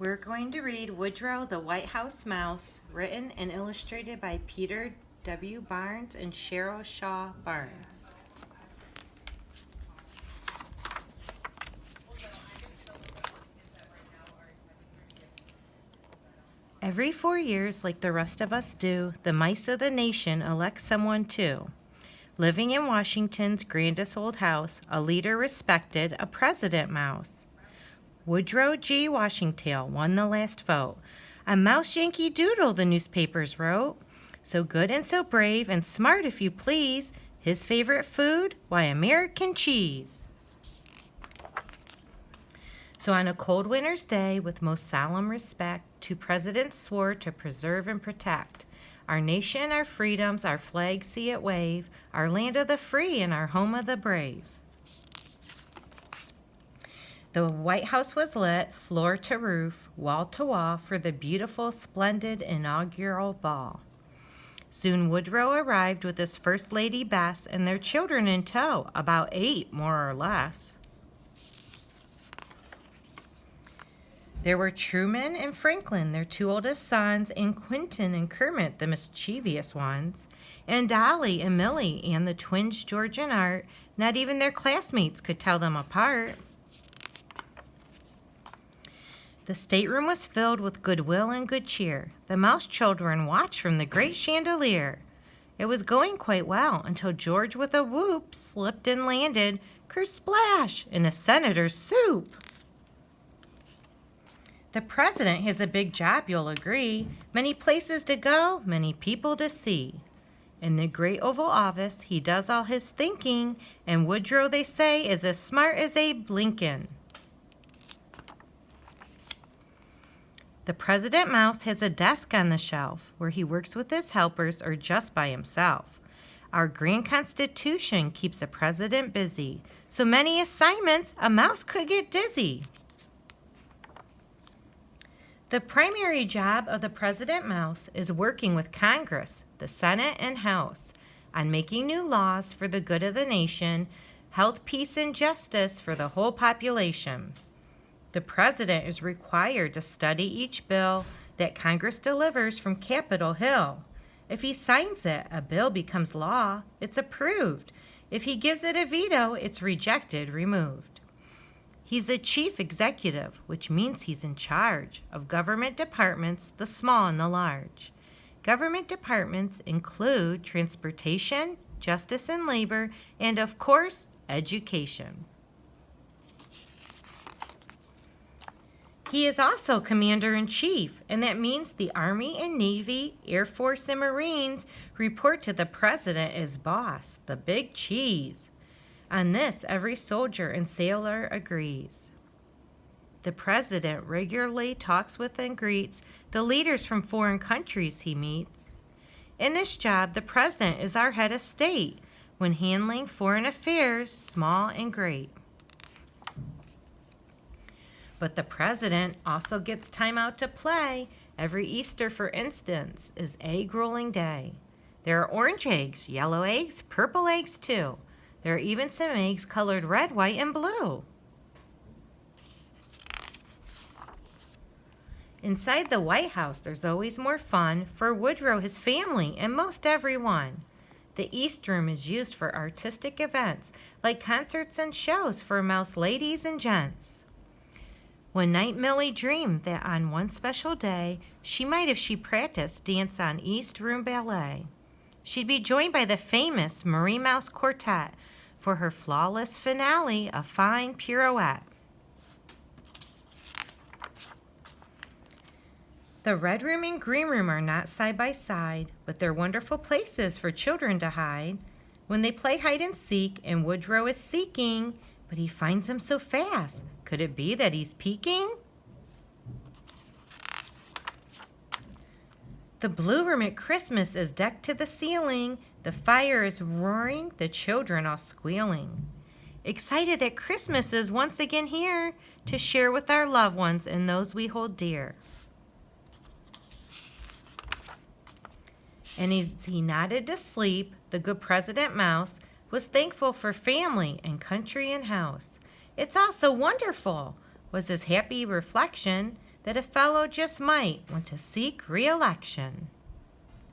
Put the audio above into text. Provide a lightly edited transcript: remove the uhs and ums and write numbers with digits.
We're going to read Woodrow the White House Mouse, written and illustrated by Peter W. Barnes and Cheryl Shaw Barnes. Every 4 years, like the rest of us do, the mice of the nation elect someone too. Living in Washington's grandest old house, a leader respected, a president mouse. Woodrow G. Washington won the last vote. A mouse Yankee Doodle, the newspapers wrote. So good and so brave and smart, if you please. His favorite food? Why, American cheese. So on a cold winter's day, with most solemn respect, two presidents swore to preserve and protect our nation, our freedoms, our flag see it wave, our land of the free and our home of the brave. The White House was lit, floor to roof, wall to wall, for the beautiful, splendid inaugural ball. Soon Woodrow arrived with his First Lady Bess and their children in tow, about 8 more or less. There were Truman and Franklin, their 2 oldest sons, and Quentin and Kermit, the mischievous ones, and Dolly and Millie and the twins George and Art. Not even their classmates could tell them apart. The stateroom was filled with goodwill and good cheer. The mouse children watched from the great chandelier. It was going quite well until George, with a whoop, slipped and landed, kersplash, in a senator's soup. The president has a big job, you'll agree. Many places to go, many people to see. In the great Oval Office, he does all his thinking, and Woodrow, they say, is as smart as Abe Lincoln. The president mouse has a desk on the shelf where he works with his helpers or just by himself. Our grand Constitution keeps a president busy. So many assignments, a mouse could get dizzy. The primary job of the president mouse is working with Congress, the Senate, and House on making new laws for the good of the nation, health, peace, and justice for the whole population. The president is required to study each bill that Congress delivers from Capitol Hill. If he signs it, a bill becomes law. It's approved. If he gives it a veto, it's rejected, removed. He's the chief executive, which means he's in charge of government departments, the small and the large. Government departments include transportation, justice and labor, and of course, education. He is also commander-in-chief, and that means the Army and Navy, Air Force, and Marines report to the president as boss, the big cheese. On this, every soldier and sailor agrees. The president regularly talks with and greets the leaders from foreign countries he meets. In this job, the president is our head of state when handling foreign affairs, small and great. But the president also gets time out to play. Every Easter, for instance, is egg rolling day. There are orange eggs, yellow eggs, purple eggs too. There are even some eggs colored red, white, and blue. Inside the White House, there's always more fun for Woodrow, his family, and most everyone. The East Room is used for artistic events, like concerts and shows for mouse ladies and gents. One night Millie dreamed that on one special day, she might, if she practiced, dance on East Room Ballet. She'd be joined by the famous Marie Mouse Quartet for her flawless finale, a fine pirouette. The Red Room and Green Room are not side by side, but they're wonderful places for children to hide. When they play hide and seek, and Woodrow is seeking, but he finds them so fast. Could it be that he's peeking? The Blue Room at Christmas is decked to the ceiling. The fire is roaring, the children all squealing. Excited that Christmas is once again here to share with our loved ones and those we hold dear. And as he nodded to sleep, the good President Mouse was thankful for family and country and house. It's all so wonderful, was his happy reflection, that a fellow just might want to seek re-election.